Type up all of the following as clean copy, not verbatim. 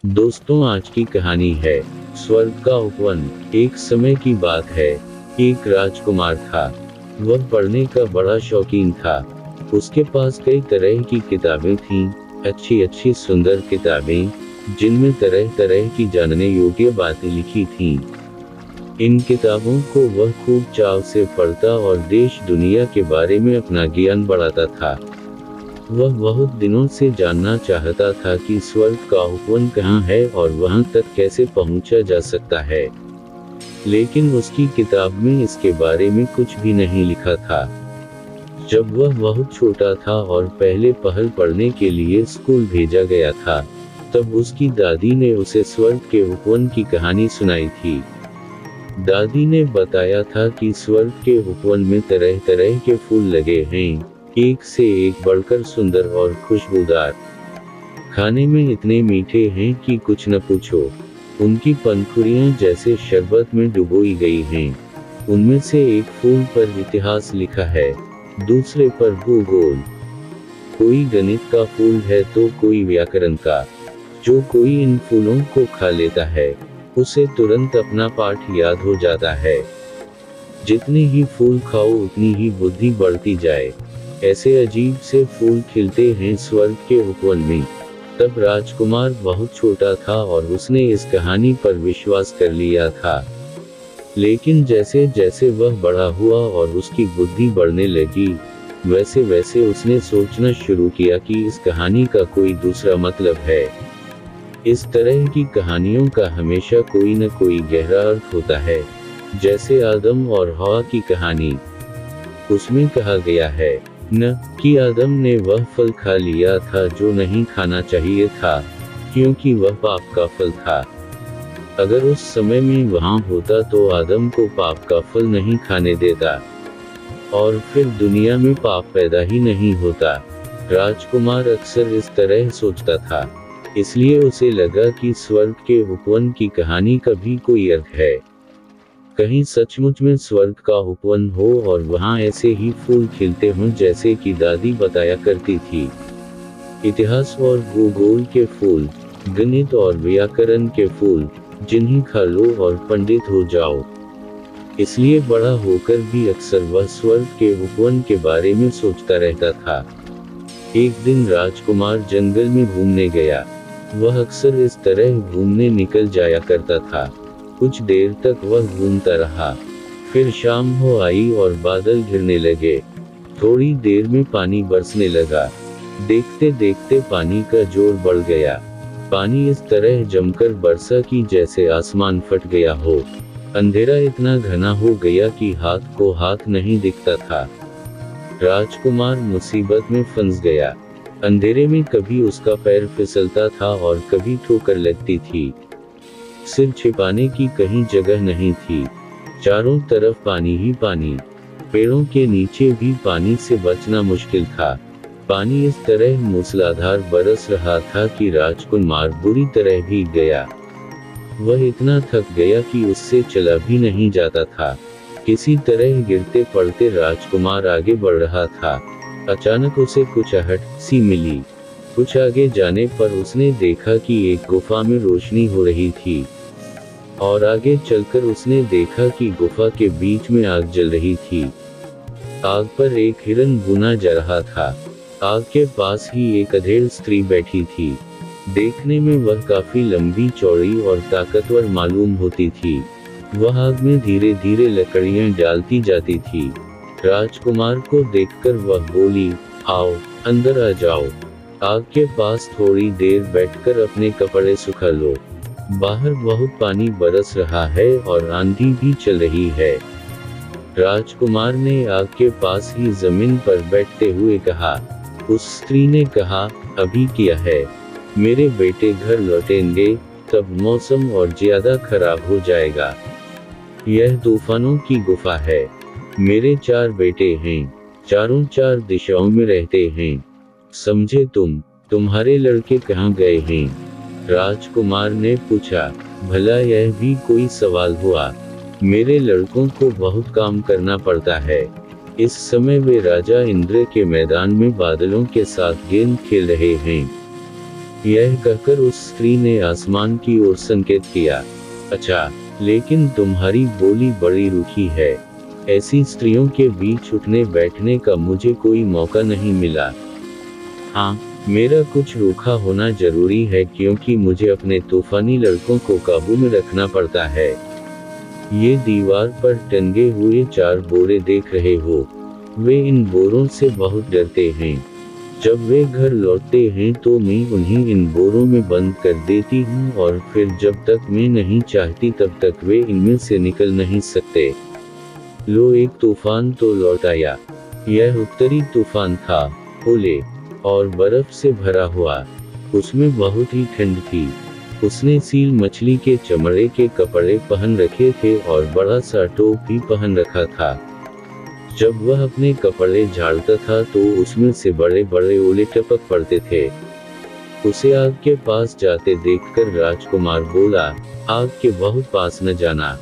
दोस्तों, आज की कहानी है स्वर्ग का उपवन। एक समय की बात है। एक राजकुमार था। वह पढ़ने का बड़ा शौकीन था। उसके पास कई तरह की किताबें थीं, अच्छी अच्छी सुंदर किताबें, जिनमें तरह तरह की जानने योग्य बातें लिखी थीं। इन किताबों को वह खूब चाव से पढ़ता और देश दुनिया के बारे में अपना ज्ञान बढ़ाता था। वह बहुत दिनों से जानना चाहता था कि स्वर्ग का उपवन कहाँ है और वहां तक कैसे पहुंचा जा सकता है, लेकिन उसकी किताब में इसके बारे में कुछ भी नहीं लिखा था। जब वह बहुत छोटा था और पहले पहल पढ़ने के लिए स्कूल भेजा गया था, तब उसकी दादी ने उसे स्वर्ग के उपवन की कहानी सुनाई थी। दादी ने बताया था कि स्वर्ग के उपवन में तरह तरह के फूल लगे हैं, एक से एक बढ़कर सुंदर और खुशबूदार। खाने में इतने मीठे हैं कि कुछ न पूछो। उनकी पंखुड़ियां जैसे शरबत में डुबोई गई हैं। उनमें से एक फूल पर इतिहास लिखा है, दूसरे पर भूगोल। कोई गणित का फूल है तो कोई व्याकरण का। जो कोई इन फूलों को खा लेता है, उसे तुरंत अपना पाठ याद हो जाता है। जितने ही फूल खाओ उतनी ही बुद्धि बढ़ती जाए। ऐसे अजीब से फूल खिलते हैं स्वर्ग के उपवन में। तब राजकुमार बहुत छोटा था और उसने इस कहानी पर विश्वास कर लिया था। लेकिन जैसे जैसे वह बड़ा हुआ और उसकी बुद्धि बढ़ने लगी, वैसे वैसे उसने सोचना शुरू किया कि इस कहानी का कोई दूसरा मतलब है। इस तरह की कहानियों का हमेशा कोई न कोई गहरा अर्थ होता है। जैसे आदम और हवा की कहानी। उसमें कहा गया है न कि आदम ने वह फल खा लिया था जो नहीं खाना चाहिए था, क्योंकि वह पाप का फल था। अगर उस समय में वहां होता तो आदम को पाप का फल नहीं खाने देता, और फिर दुनिया में पाप पैदा ही नहीं होता। राजकुमार अक्सर इस तरह सोचता था, इसलिए उसे लगा कि स्वर्ग के उपवन की कहानी का भी कोई अर्थ है। कहीं सचमुच में स्वर्ग का उपवन हो और वहां ऐसे ही फूल खिलते हों जैसे कि दादी बताया करती थी। इतिहास और भूगोल के फूल, गणित और व्याकरण के फूल, जिन्हें खा लो और पंडित हो जाओ। इसलिए बड़ा होकर भी अक्सर वह स्वर्ग के उपवन के बारे में सोचता रहता था। एक दिन राजकुमार जंगल में घूमने गया। वह अक्सर इस तरह घूमने निकल जाया करता था। कुछ देर तक वह घूमता रहा। फिर शाम हो आई और बादल घिरने लगे। थोड़ी देर में पानी बरसने लगा। देखते देखते पानी का जोर बढ़ गया। पानी इस तरह जमकर बरसा कि जैसे आसमान फट गया हो। अंधेरा इतना घना हो गया कि हाथ को हाथ नहीं दिखता था। राजकुमार मुसीबत में फंस गया। अंधेरे में कभी उसका पैर फिसलता था और कभी ठोकर लगती थी। सिर छिपाने की कहीं जगह नहीं थी। चारों तरफ पानी ही पानी। पेड़ों के नीचे भी पानी से बचना मुश्किल था। पानी इस तरह मूसलाधार बरस रहा था कि राजकुमार बुरी तरह भीग गया। वह इतना थक गया कि उससे चला भी नहीं जाता था। किसी तरह गिरते पड़ते राजकुमार आगे बढ़ रहा था। अचानक उसे कुछ आहट सी मिली। कुछ आगे जाने पर उसने देखा कि एक गुफा में रोशनी हो रही थी, और आगे चलकर उसने देखा कि गुफा के बीच में आग जल रही थी। आग पर एक हिरन भुना जा रहा था। आग के पास ही एक अधेड़ स्त्री बैठी थी। देखने में वह काफी लंबी चौड़ी और ताकतवर मालूम होती थी। वह आग में धीरे धीरे लकड़ियां डालती जाती थी। राजकुमार को देखकर वह बोली, आओ, अंदर आ जाओ। आग के पास थोड़ी देर बैठकर अपने कपड़े सुखा लो। बाहर बहुत पानी बरस रहा है और आंधी भी चल रही है। राजकुमार ने आग के पास ही जमीन पर बैठते हुए कहा। उस स्त्री ने कहा, अभी क्या है? मेरे बेटे घर लौटेंगे, तब मौसम और ज्यादा खराब हो जाएगा। यह तूफानों की गुफा है। मेरे 4 बेटे हैं, चारों 4 दिशाओं में रहते हैं। समझे तुम्हारे लड़के कहाँ गए हैं? राजकुमार ने पूछा, भला यह भी कोई सवाल हुआ? मेरे लड़कों को बहुत काम करना पड़ता है। इस समय वे राजा इंद्र के मैदान में बादलों के साथ गेंद खेल रहे हैं। यह कहकर उस स्त्री ने आसमान की ओर संकेत किया। अच्छा, लेकिन तुम्हारी बोली बड़ी रूखी है। ऐसी स्त्रियों के बीच उठने बैठने का मुझे कोई मौका नहीं मिला। हाँ, मेरा कुछ रूखा होना जरूरी है, क्योंकि मुझे अपने तूफानी लड़कों को काबू में रखना पड़ता है। ये दीवार पर टंगे हुए 4 बोरे देख रहे हो, वे इन बोरों से बहुत डरते हैं। जब वे घर लौटते हैं तो मैं उन्हें इन बोरों में बंद कर देती हूँ, और फिर जब तक मैं नहीं चाहती तब तक वे इनमें से निकल नहीं सकते। लो, एक तूफान तो लौट आया। यह उत्तरी तूफान था, ओले और बर्फ से भरा हुआ। उसमें बहुत ही ठंड थी। उसने सील मछली के चमड़े के कपड़े पहन रखे थे और बड़ा सा टोप भी पहन रखा था। जब वह अपने कपड़े झाड़ता था तो उसमें से बड़े बड़े ओले टपक पड़ते थे। उसे आग के पास जाते देखकर राजकुमार बोला, आग के बहुत पास न जाना।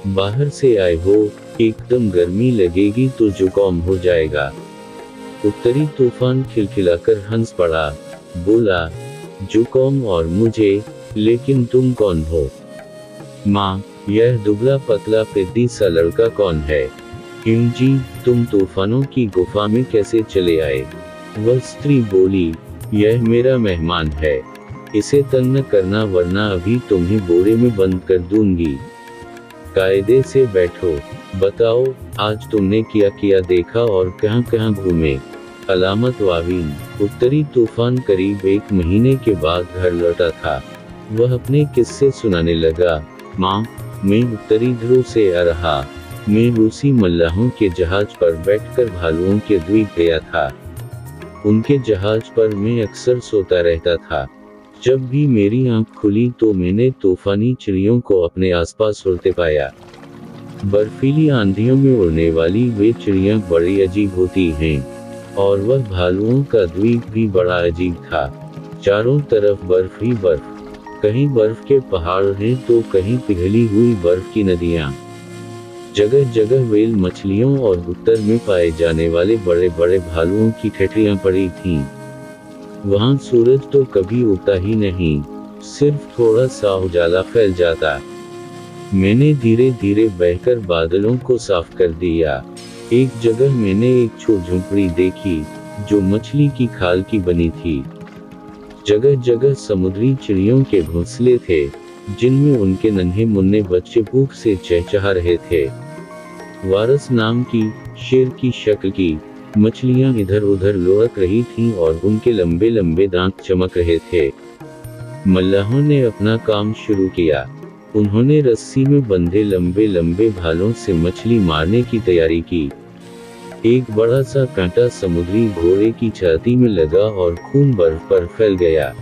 बाहर से आए हो, एकदम गर्मी लगेगी तो जुकाम हो जाएगा। उत्तरी तूफान खिलखिलाकर हंस पड़ा, बोला, जुकाम और मुझे, लेकिन तुम कौन हो? माँ, यह दुबला पतला पेद्दी सा लड़का कौन है? क्यों जी, तुम तूफानों की गुफा में कैसे चले आए? वह स्त्री बोली, यह मेरा मेहमान है, इसे तंग न करना वरना अभी तुम्हें बोरे में बंद कर दूंगी। कायदे से बैठो, बताओ आज तुमने क्या किया देखा और कहां कहां घूमे? अलामत वावीन। उत्तरी तूफान करीब 1 महीने के बाद घर लौटा था। वह अपने किस्से सुनाने लगा। माँ, मैं उत्तरी ध्रुव से आ रहा। मैं रूसी मल्लाहों के जहाज पर बैठकर भालुओं के द्वीप गया था। उनके जहाज पर मैं अक्सर सोता रहता था। जब भी मेरी आंख खुली तो मैंने तूफानी चिड़ियों को अपने आसपास उड़ते पाया। बर्फीली आंधियों में उड़ने वाली वे चिड़ियां बड़ी अजीब होती हैं, और वह भालुओं का द्वीप भी बड़ा अजीब था। चारों तरफ बर्फ ही बर्फ, कहीं बर्फ के पहाड़ हैं तो कहीं पिघली हुई बर्फ की नदियां। जगह जगह व्हेल मछलियों और उत्तर में पाए जाने वाले बड़े बड़े भालुओं की ठेठरियां पड़ी थीं। वहां सूरज तो कभी उगता ही नहीं, सिर्फ थोड़ा सा उजाला फैल जाता। मैंने धीरे धीरे बहकर बादलों को साफ कर दिया। एक जगह मैंने एक छोटी झोंपड़ी देखी जो मछली की खाल की बनी थी। जगह जगह समुद्री चिड़ियों के घोंसले थे, जिनमें उनके नन्हे मुन्ने बच्चे भूख से चहचहा रहे थे। वारस नाम की शेर की शक्ल की मछलियां इधर उधर लुढ़क रही थीं और उनके लंबे लंबे दांत चमक रहे थे। मल्लाहों ने अपना काम शुरू किया। उन्होंने रस्सी में बंधे लंबे लंबे भालों से मछली मारने की तैयारी की। एक बड़ा सा कांटा समुद्री घोड़े की छाती में लगा और खून बर्फ पर फैल गया।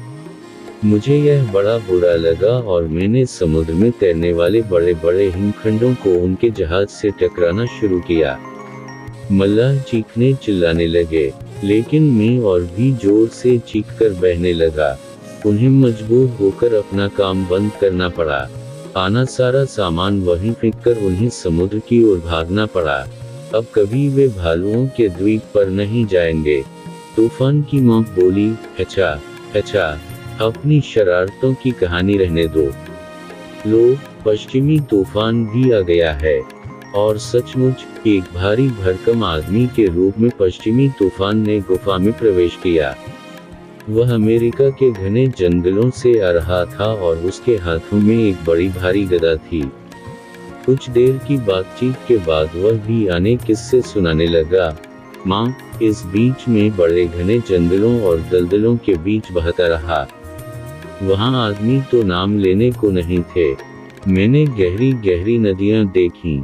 मुझे यह बड़ा बुरा लगा और मैंने समुद्र में तैरने वाले बड़े बड़े हिमखंडों को उनके जहाज से टकराना शुरू किया। मल्लाह चीखने चिल्लाने लगे, लेकिन मैं और भी जोर से चीखकर बहने लगा। उन्हें मजबूर होकर अपना काम बंद करना पड़ा। आना सारा सामान वहीं फेंककर उन्हें समुद्र की ओर भागना पड़ा। अब कभी वे भालुओं के द्वीप पर नहीं जाएंगे। तूफान की माँ बोली, अच्छा अच्छा, अपनी शरारतों की कहानी रहने दो। लो, पश्चिमी तूफान भी आ गया है। और सचमुच एक भारी भरकम आदमी के रूप में पश्चिमी तूफान ने गुफा में प्रवेश किया। वह अमेरिका के घने जंगलों से आ रहा था और उसके हाथों में एक बड़ी भारी गदा थी। कुछ देर की बातचीत के बाद वह भी अनेक किस्से सुनाने लगा। माँ, इस बीच में बड़े घने जंगलों और दलदलों के बीच बहता रहा। वहाँ आदमी तो नाम लेने को नहीं थे। मैंने गहरी गहरी नदियाँ देखीं,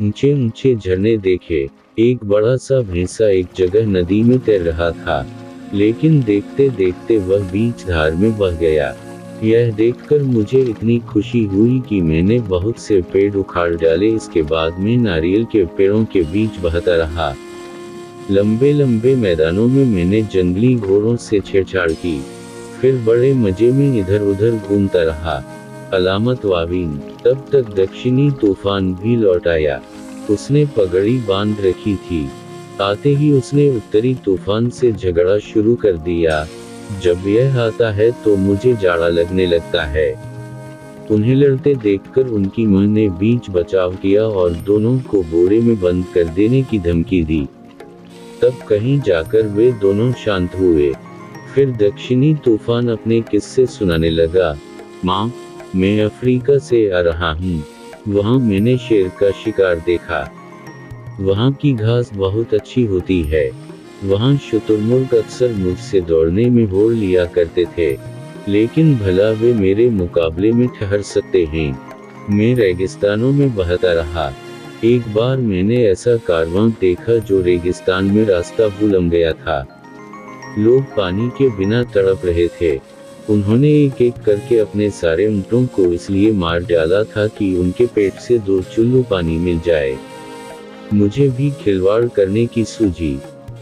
ऊंचे ऊंचे झरने देखे। एक बड़ा सा भैंसा एक जगह नदी में तैर रहा था, लेकिन देखते देखते वह बीच धार में बह गया। यह देखकर मुझे इतनी खुशी हुई कि मैंने बहुत से पेड़ उखाड़ डाले। इसके बाद मैं नारियल के पेड़ों के बीच बहता रहा। लंबे लंबे मैदानों में मैंने जंगली घोड़ों से छेड़छाड़ की, फिर बड़े मजे में इधर उधर घूमता रहा। अलामत वावीन। तब तक दक्षिणी तूफान भी लौट आया। उसने पगड़ी बांध रखी थी। आते ही उसने उत्तरी तूफान से झगड़ा शुरू कर दिया। जब यह आता है तो मुझे जाड़ा लगने लगता है। उन्हें लड़ते देखकर उनकी मां ने बीच बचाव किया और दोनों को बोरे में बंद कर देने की धमकी दी। तब कहीं जाकर वे दोनों शांत हुए। फिर दक्षिणी तूफान अपने किस्से सुनाने लगा। माँ, मैं अफ्रीका से आ रहा हूँ। वहाँ मैंने शेर का शिकार देखा। वहाँ की घास बहुत अच्छी होती है। वहाँ शुतुरमुर्ग अक्सर मुझसे दौड़ने में होड़ लिया करते थे, लेकिन भला वे मेरे मुकाबले में ठहर सकते हैं। मैं रेगिस्तानों में बहता रहा। एक बार मैंने ऐसा कारवां देखा जो रेगिस्तान में रास्ता भूल गया था। लोग पानी के बिना तड़प रहे थे। उन्होंने एक एक करके अपने सारे ऊँटों को इसलिए मार डाला था कि उनके पेट से 2 चुल्लू पानी मिल जाए। मुझे भी खिलवाड़ करने की सूझी।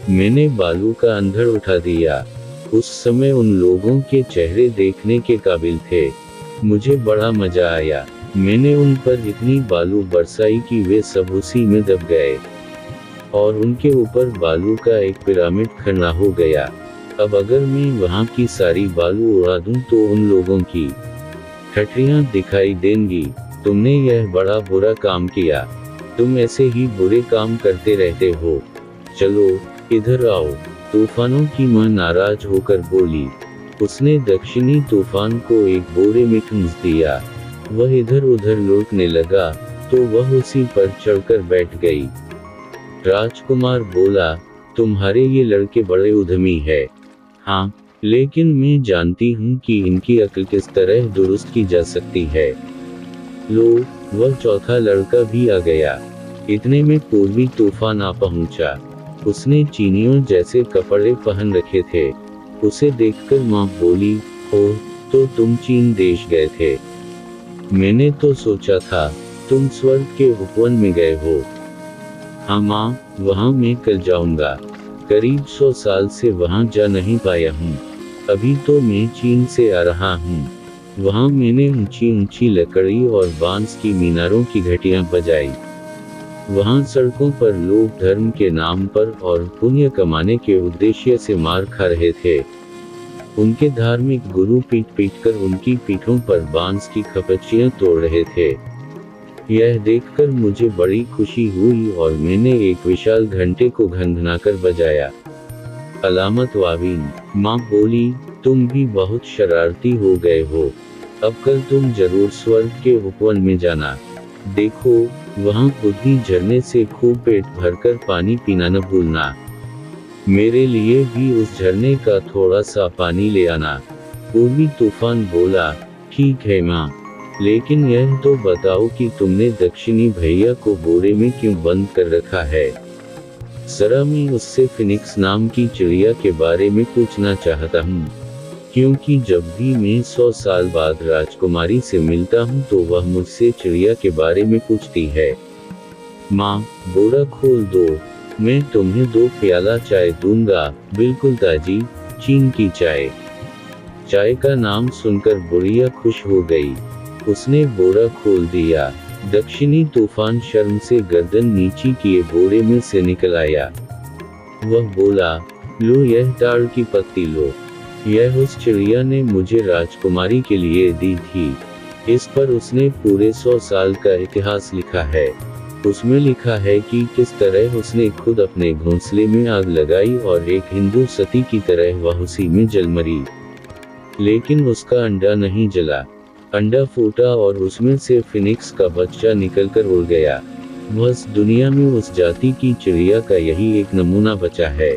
मैंने बालू का अंधड़ उठा दिया। उस समय उन लोगों के चेहरे देखने के काबिल थे। मुझे बड़ा मजा आया। मैंने उन पर इतनी बालू बरसाई कि वे सब उसी में दब गए और उनके ऊपर बालू का एक पिरामिड खड़ा हो गया। अब अगर मैं वहाँ की सारी बालू उड़ा दूं तो उन लोगों की ठठरियाँ दिखाई देंगी। तुमने यह बड़ा बुरा काम किया। तुम ऐसे ही बुरे काम करते रहते हो। चलो इधर आओ। तूफानों की मां नाराज होकर बोली। उसने दक्षिणी तूफान को एक बोरे में ठूंस दिया। वह इधर उधर लुढ़कने लगा तो वह उसी पर चढ़कर बैठ गई। राजकुमार बोला, तुम्हारे ये लड़के बड़े उद्यमी है। हाँ, लेकिन मैं जानती हूँ कि इनकी अक्ल किस तरह दुरुस्त की जा सकती है। लो, वह चौथा लड़का भी आ गया। इतने में पूर्वी तूफान आ पहुंचा। उसने चीनियों जैसे कपड़े पहन रखे थे। उसे देखकर माँ बोली, ओह, तो तुम चीन देश गए थे। मैंने तो सोचा था तुम स्वर्ग के उपवन में गए हो। हाँ माँ, वहाँ मैं कल जाऊंगा। करीब 100 साल से वहाँ जा नहीं पाया हूँ। अभी तो मैं चीन से आ रहा हूँ। वहाँ मैंने ऊंची ऊंची लकड़ी और बांस की मीनारों की घंटियां बजाई। वहाँ सड़कों पर लोग धर्म के नाम पर और पुण्य कमाने के उद्देश्य से मार खा रहे थे। उनके धार्मिक गुरु पीट पीट कर उनकी पीठों पर बांस की खपच्चियां तोड़ रहे थे। यह देखकर मुझे बड़ी खुशी हुई और मैंने एक विशाल घंटे को घनघनाकर बजाया। अलामत वावीन। माँ बोली, तुम भी बहुत शरारती हो गए हो। अब कल तुम जरूर स्वर्ग के उपवन में जाना। देखो, वहाँ बुद्धि झरने से खूब पेट भरकर पानी पीना न भूलना। मेरे लिए भी उस झरने का थोड़ा सा पानी ले आना। पूर्वी तूफान बोला, ठीक है माँ, लेकिन यह तो बताओ कि तुमने दक्षिणी भैया को बोरे में क्यों बंद कर रखा है। जरा मैं उससे फिनिक्स नाम की चिड़िया के बारे में पूछना चाहता हूँ, क्योंकि जब भी मैं 100 साल बाद राजकुमारी से मिलता हूँ तो वह मुझसे चिड़िया के बारे में पूछती है। माँ, बोरा खोल दो, मैं तुम्हें 2 प्याला चाय दूंगा, बिल्कुल ताजी, चीन की चाय। चाय का नाम सुनकर बुढ़िया खुश हो गई। उसने बोरा खोल दिया। दक्षिणी तूफान शर्म से गर्दन नीची किए बोरे में से निकल आया। वह बोला, लो यह ताड़ की पत्ती लो। यह उस चिड़िया ने मुझे राजकुमारी के लिए दी थी। इस पर उसने पूरे 100 साल का इतिहास लिखा है। उसमें लिखा है कि किस तरह उसने खुद अपने घोंसले में आग लगाई और एक हिंदू सती की तरह वह उसी में जल मरी। लेकिन उसका अंडा नहीं जला। अंडा फूटा और उसमें से फिनिक्स का बच्चा निकलकर उड़ गया। बस दुनिया में उस जाति की चिड़िया का यही एक नमूना बचा है।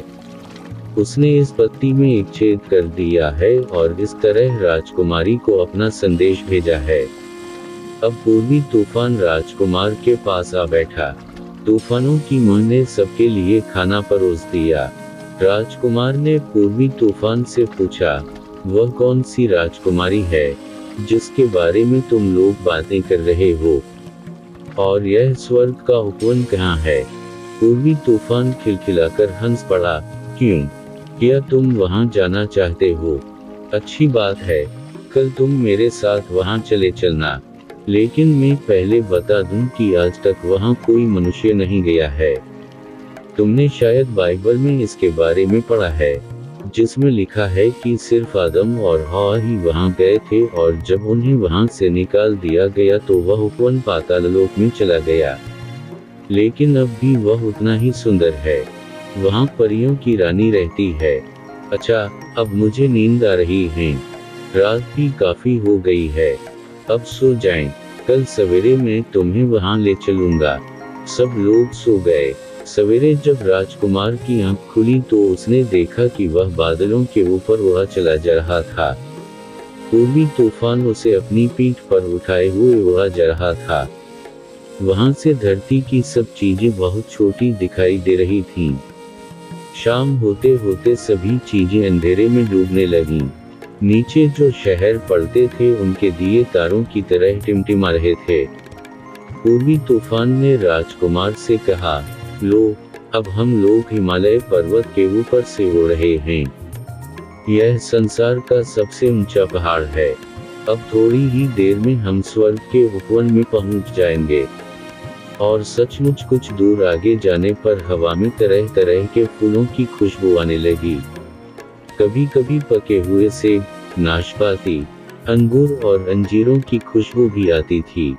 उसने इस पत्ती में एक छेद कर दिया है और इस तरह राजकुमारी को अपना संदेश भेजा है। अब पूर्वी तूफान राजकुमार के पास आ बैठा। तूफानों की मां ने सबके लिए खाना परोस दिया। राजकुमार ने पूर्वी तूफान से पूछा, वह कौन सी राजकुमारी है जिसके बारे में तुम लोग बातें कर रहे हो? और यह स्वर्ग का उपवन कहाँ है? पूर्वी तूफान खिलखिलाकर हंस पड़ा। क्यों? क्या तुम वहाँ जाना चाहते हो? अच्छी बात है, कल तुम मेरे साथ वहाँ चले चलना। लेकिन मैं पहले बता दूं कि आज तक वहाँ कोई मनुष्य नहीं गया है। तुमने शायद बाइबल में इसके बारे में पढ़ा है। जिसमें लिखा है कि सिर्फ आदम और हवा ही वहां गए थे और जब उन्हें वहां से निकाल दिया गया तो वह उपवन पाताल लोक में चला गया। लेकिन अब भी वह उतना ही सुंदर है। वहां परियों की रानी रहती है। अच्छा, अब मुझे नींद आ रही है। रात भी काफी हो गई है। अब सो जाएं। कल सवेरे मैं तुम्हें वहां ले चलूंगा। सब लोग सो गए। सवेरे जब राजकुमार की आंख खुली तो उसने देखा कि वह बादलों के ऊपर उड़ा चला जा रहा था। पूर्वी तूफान उसे अपनी पीठ पर उठाए हुए उड़ा जा रहा था। वहां से धरती की सब चीजें बहुत छोटी दिखाई दे रही थीं। शाम होते होते सभी चीजें अंधेरे में डूबने लगीं। नीचे जो शहर पड़ते थे उनके दिए तारों की तरह टिमटिमा रहे थे। पूर्वी तूफान ने राजकुमार से कहा, लो, अब हम लोग हिमालय पर्वत के ऊपर से उड़ रहे हैं। यह संसार का सबसे ऊंचा पहाड़ है। अब थोड़ी ही देर में हम स्वर्ग के उपवन में पहुंच जाएंगे। और सचमुच कुछ दूर आगे जाने पर हवा में तरह तरह के फूलों की खुशबू आने लगी। कभी कभी पके हुए सेब, नाशपाती, अंगूर और अंजीरों की खुशबू भी आती थी।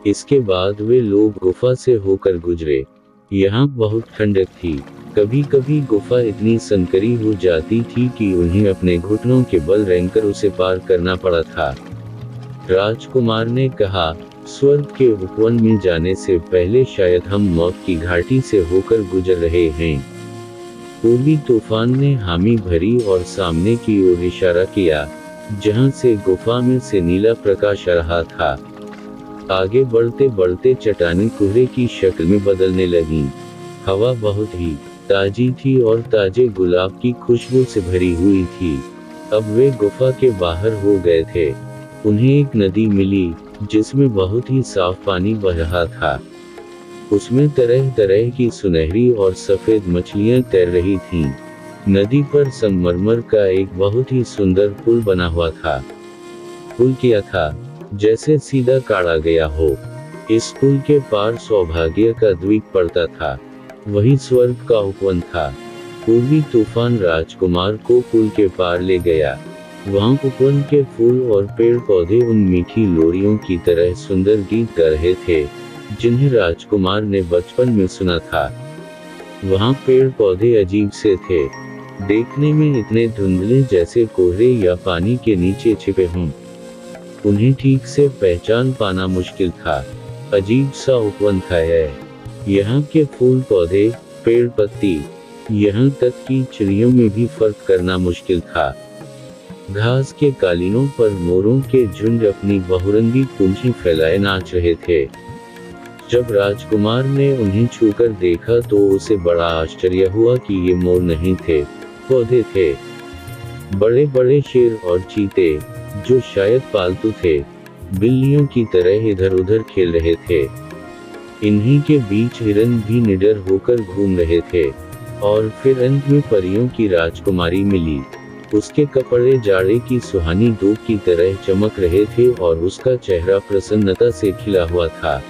इसके बाद वे लोग गुफा से होकर गुजरे। यहाँ बहुत ठंडक थी। कभी कभी गुफा इतनी संकरी हो जाती थी कि उन्हें अपने घुटनों के बल रेंगकर उसे पार करना पड़ा था। राजकुमार ने कहा, स्वर्ग के उपवन में जाने से पहले शायद हम मौत की घाटी से होकर गुजर रहे हैं। पूर्वी तूफान ने हामी भरी और सामने की ओर इशारा किया, जहां से गुफा में से नीला प्रकाश आ रहा था। आगे बढ़ते बढ़ते चट्टानें कोहरे की शक्ल में बदलने लगीं। हवा बहुत ही ताजी थी और ताजे गुलाब की खुशबू से भरी हुई थी। अब वे गुफा के बाहर हो गए थे। उन्हें एक नदी मिली, जिसमें बहुत ही साफ पानी बह रहा था। उसमें तरह तरह की सुनहरी और सफेद मछलियां तैर रही थीं। नदी पर संगमरमर का एक बहुत ही सुंदर पुल बना हुआ था। पुल क्या था, जैसे सीधा काटा गया हो। इस पुल के पार सौभाग्य का द्वीप पड़ता था। वही स्वर्ग का उपवन था। पूर्वी तूफान राजकुमार को पुल के पार ले गया। वहां उपवन के फूल और पेड़ पौधे उन मीठी लोरियों की तरह सुंदर गीत गा रहे थे, जिन्हें राजकुमार ने बचपन में सुना था। वहां पेड़ पौधे अजीब से थे, देखने में इतने धुंधले जैसे कोहरे या पानी के नीचे छिपे हों। उन्हें ठीक से पहचान पाना मुश्किल था। अजीब सा उपवन था यह। यहाँ के फूल पौधे, पेड़ पत्ती, यहाँ तक कि चिड़ियों में भी फर्क करना मुश्किल था। घास के कालीनों पर मोरों के झुंड अपनी बहुरंगी पूंछें फैलाए नाच रहे थे। जब राजकुमार ने उन्हें छूकर देखा तो उसे बड़ा आश्चर्य हुआ कि ये मोर नहीं थे, पौधे थे। बड़े बड़े शेर और चीते, जो शायद पालतू थे, बिल्लियों की तरह इधर उधर खेल रहे थे। इन्हीं के बीच हिरन भी निडर होकर घूम रहे थे। और फिर अंत में परियों की राजकुमारी मिली। उसके कपड़े जाड़े की सुहानी धूप की तरह चमक रहे थे और उसका चेहरा प्रसन्नता से खिला हुआ था।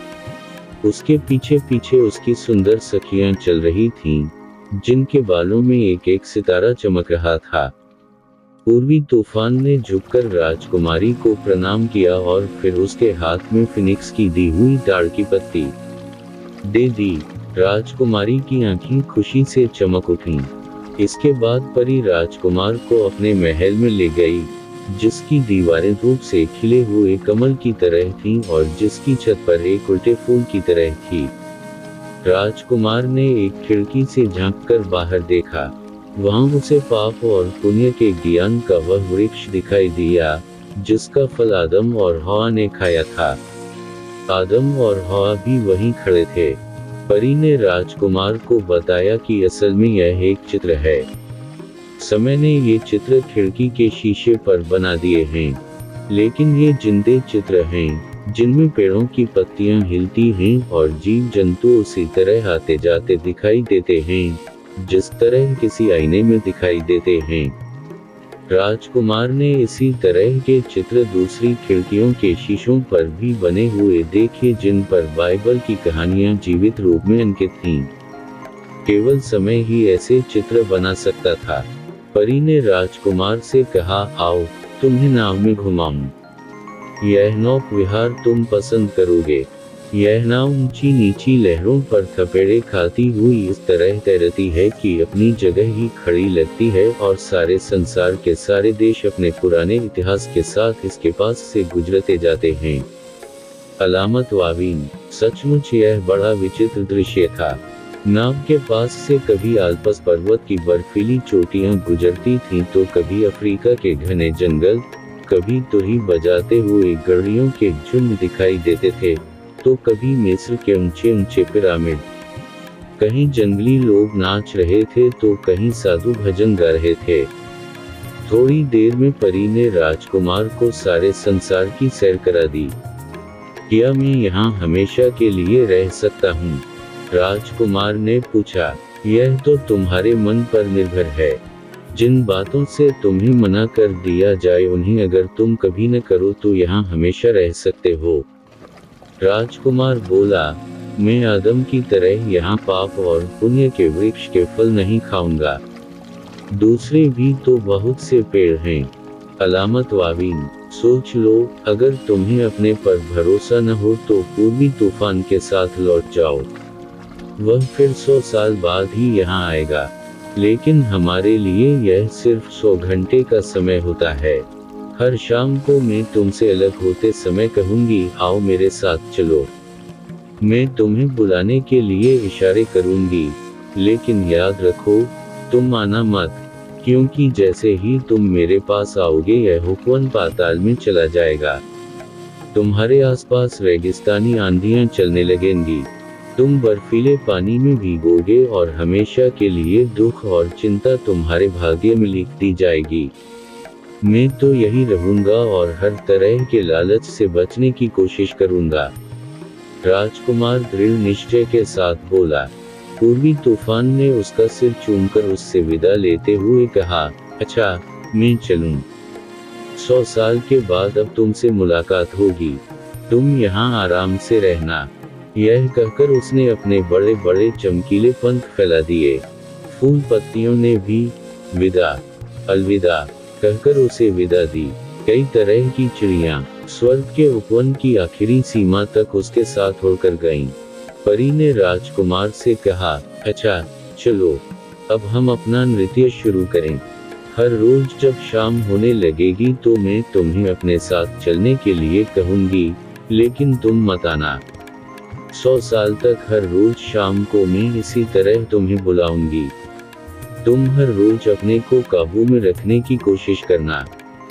उसके पीछे पीछे उसकी सुंदर सखियां चल रही थीं, जिनके बालों में एक एक सितारा चमक रहा था। पूर्वी तूफान ने झुककर राजकुमारी को प्रणाम किया और फिर उसके हाथ में फिनिक्स की दी हुई ताड़ की पत्ती दे दी। राजकुमारी की आंखें खुशी से चमक उठीं। इसके बाद परी राजकुमार को अपने महल में ले गई, जिसकी दीवारें धूप से खिले हुए कमल की तरह थीं और जिसकी छत पर एक उल्टे फूल की तरह थी। राजकुमार ने एक खिड़की से झांककर बाहर देखा। वहां उसे पाप और पुण्य के ज्ञान का वह वृक्ष दिखाई दिया, जिसका फल आदम और हवा ने खाया था। आदम और हवा भी वहीं खड़े थे। परी ने राजकुमार को बताया कि असल में यह एक चित्र है। समय ने ये चित्र खिड़की के शीशे पर बना दिए हैं, लेकिन ये जिंदे चित्र हैं, जिनमें पेड़ों की पत्तियां हिलती हैं और जीव जंतु उसी तरह आते जाते दिखाई देते हैं, जिस तरह किसी आईने में दिखाई देते हैं। राजकुमार ने इसी तरह के चित्र दूसरी खिड़कियों के शीशों पर भी बने हुए देखे, जिन पर बाइबल की कहानियां जीवित रूप में अंकित थीं। केवल समय ही ऐसे चित्र बना सकता था। परी ने राजकुमार से कहा, आओ तुम्हें नाव में घुमाऊं। यह नौक विहार तुम पसंद करोगे। यह नाव ऊंची नीची लहरों पर थपेड़े खाती हुई इस तरह तैरती है कि अपनी जगह ही खड़ी लगती है और सारे संसार के सारे देश अपने पुराने इतिहास के साथ इसके पास से गुजरते जाते हैं। अलामत वावीन, सचमुच यह बड़ा विचित्र दृश्य था। नाव के पास से कभी आल्पस पर्वत की बर्फीली चोटियां गुजरती थीं तो कभी अफ्रीका के घने जंगल, कभी तुरही बजाते हुए गड़ियों के झुंड दिखाई देते थे, तो कभी मिस्र के ऊंचे ऊंचे पिरामिड। कहीं जंगली लोग नाच रहे थे तो कहीं साधु भजन गा रहे थे। थोड़ी देर में परी ने राजकुमार को सारे संसार की सैर करा दी। क्या मैं यहाँ हमेशा के लिए रह सकता हूँ? राजकुमार ने पूछा। यह तो तुम्हारे मन पर निर्भर है। जिन बातों से तुम्हें मना कर दिया जाए उन्हें अगर तुम कभी न करो तो यहाँ हमेशा रह सकते हो। राजकुमार बोला, मैं आदम की तरह यहाँ पाप और पुण्य के वृक्ष के फल नहीं खाऊंगा। दूसरे भी तो बहुत से पेड़ हैं। अलामत वावीन, सोच लो, अगर तुम्हें अपने पर भरोसा न हो तो पूर्वी तूफान के साथ लौट जाओ। वह फिर 100 साल बाद ही यहाँ आएगा, लेकिन हमारे लिए यह सिर्फ 100 घंटे का समय होता है। हर शाम को मैं तुमसे अलग होते समय कहूंगी, आओ मेरे साथ चलो। मैं तुम्हें बुलाने के लिए इशारे करूंगी, लेकिन याद रखो, तुम आना मत, क्योंकि जैसे ही तुम मेरे पास आओगे यह हुक्वन पाताल में चला जाएगा। तुम्हारे आसपास रेगिस्तानी आंधियां चलने लगेंगी। तुम बर्फीले पानी में भीगोगे और हमेशा के लिए दुख और चिंता तुम्हारे भाग्य में लिख दी जाएगी। मैं तो यही रहूंगा और हर तरह के लालच से बचने की कोशिश करूंगा। राजकुमार दृढ़ निश्चय के साथ बोला। पूर्वी तूफान ने उसका सिर चूमकर उससे विदा लेते हुए कहा, अच्छा, मैं चलूं। 100 साल के बाद अब तुमसे मुलाकात होगी। तुम यहाँ आराम से रहना। यह कहकर उसने अपने बड़े बड़े चमकीले पंख फैला दिए। फूल पत्तियों ने भी विदा, अलविदा कहकर उसे विदा दी। कई तरह की चिड़ियां स्वर्ग के उपवन की आखिरी सीमा तक उसके साथ उड़कर गईं। परी ने राजकुमार से कहा, अच्छा, चलो, अब हम अपना नृत्य शुरू करें। हर रोज जब शाम होने लगेगी तो मैं तुम्हें अपने साथ चलने के लिए कहूंगी, लेकिन तुम मत आना। 100 साल तक हर रोज शाम को मैं इसी तरह तुम्हें बुलाऊंगी। तुम हर रोज अपने को काबू में रखने की कोशिश करना।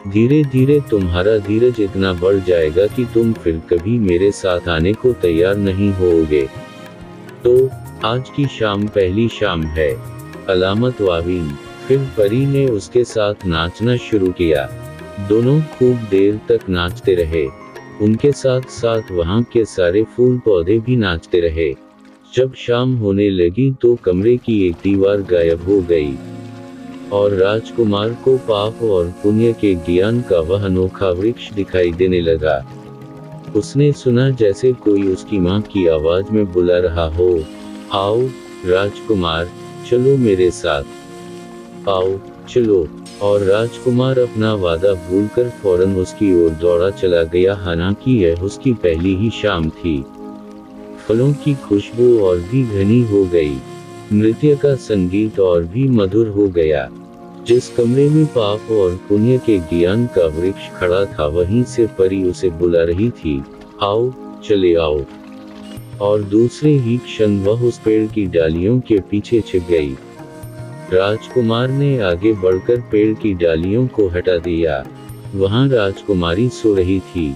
धीरे धीरे तुम्हारा धीरज इतना बढ़ जाएगा कि तुम फिर कभी मेरे साथ आने को तैयार नहीं होगे। तो आज की शाम पहली शाम है। अलामत वावीन। फिर परी ने उसके साथ नाचना शुरू किया। दोनों खूब देर तक नाचते रहे। उनके साथ साथ वहाँ के सारे फूल पौधे भी नाचते रहे। जब शाम होने लगी तो कमरे की एक दीवार गायब हो गई और राजकुमार को पाप और पुण्य के ज्ञान का वह अनोखा वृक्ष दिखाई देने लगा। उसने सुना जैसे कोई उसकी माँ की आवाज में बुला रहा हो, आओ राजकुमार, चलो मेरे साथ, आओ चलो। और राजकुमार अपना वादा भूलकर फौरन उसकी ओर दौड़ा चला गया। हालांकि यह उसकी पहली ही शाम थी। फलों की खुशबू और भी घनी हो गई। नृत्य का संगीत और भी मधुर हो गया। जिस कमरे में पाप और पुण्य के ज्ञान का वृक्ष खड़ा था वहीं से परी उसे बुला रही थी, आओ चले आओ। और दूसरे ही क्षण वह उस पेड़ की डालियों के पीछे छिप गई। राजकुमार ने आगे बढ़कर पेड़ की डालियों को हटा दिया। वहां राजकुमारी सो रही थी।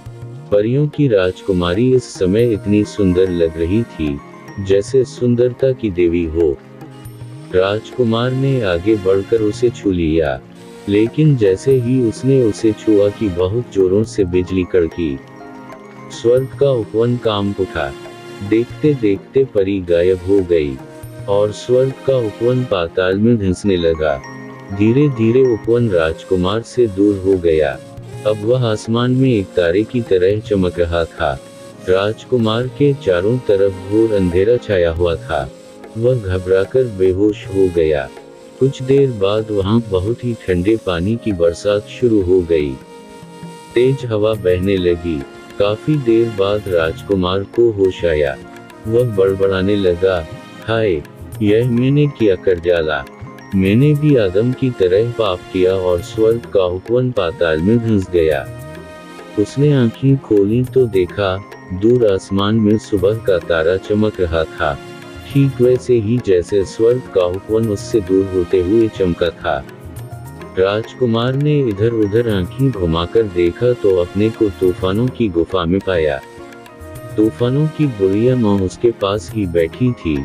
परियों की राजकुमारी इस समय इतनी सुंदर लग रही थी जैसे सुंदरता की देवी हो। राजकुमार ने आगे बढ़कर उसे छू लिया, लेकिन जैसे ही उसने उसे छुआ कि बहुत जोरों से बिजली कड़की। स्वर्ग का उपवन कांप उठा। देखते देखते परी गायब हो गई और स्वर्ग का उपवन पाताल में धंसने लगा। धीरे धीरे उपवन राजकुमार से दूर हो गया। अब वह आसमान में एक तारे की तरह चमक रहा था। राजकुमार के चारों तरफ घोर अंधेरा छाया हुआ था। वह घबराकर बेहोश हो गया। कुछ देर बाद वहां बहुत ही ठंडे पानी की बरसात शुरू हो गई। तेज हवा बहने लगी। काफी देर बाद राजकुमार को होश आया। वह बड़बड़ाने लगा, हाय, यह मैंने क्या कर डाला। मैंने भी आदम की तरह पाप किया और स्वर्ग का उपवन पाताल में धंस गया। उसने आंखें खोली तो देखा, दूर आसमान में सुबह का तारा चमक रहा था, ठीक वैसे ही जैसे स्वर्ग का उपवन उससे दूर होते हुए चमका था। राजकुमार ने इधर उधर आंखें घुमाकर देखा तो अपने को तूफानों की गुफा में पाया। तूफानों की बुढ़िया माँ उसके पास ही बैठी थी।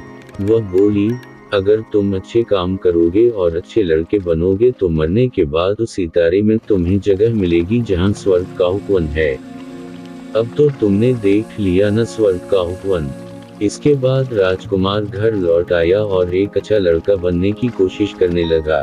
वह बोली, अगर तुम अच्छे काम करोगे और अच्छे लड़के बनोगे तो मरने के बाद उस सितारे में तुम्हें जगह मिलेगी जहां स्वर्ग का उपवन है। अब तो तुमने देख लिया न स्वर्ग का उपवन। इसके बाद राजकुमार घर लौट आया और एक अच्छा लड़का बनने की कोशिश करने लगा।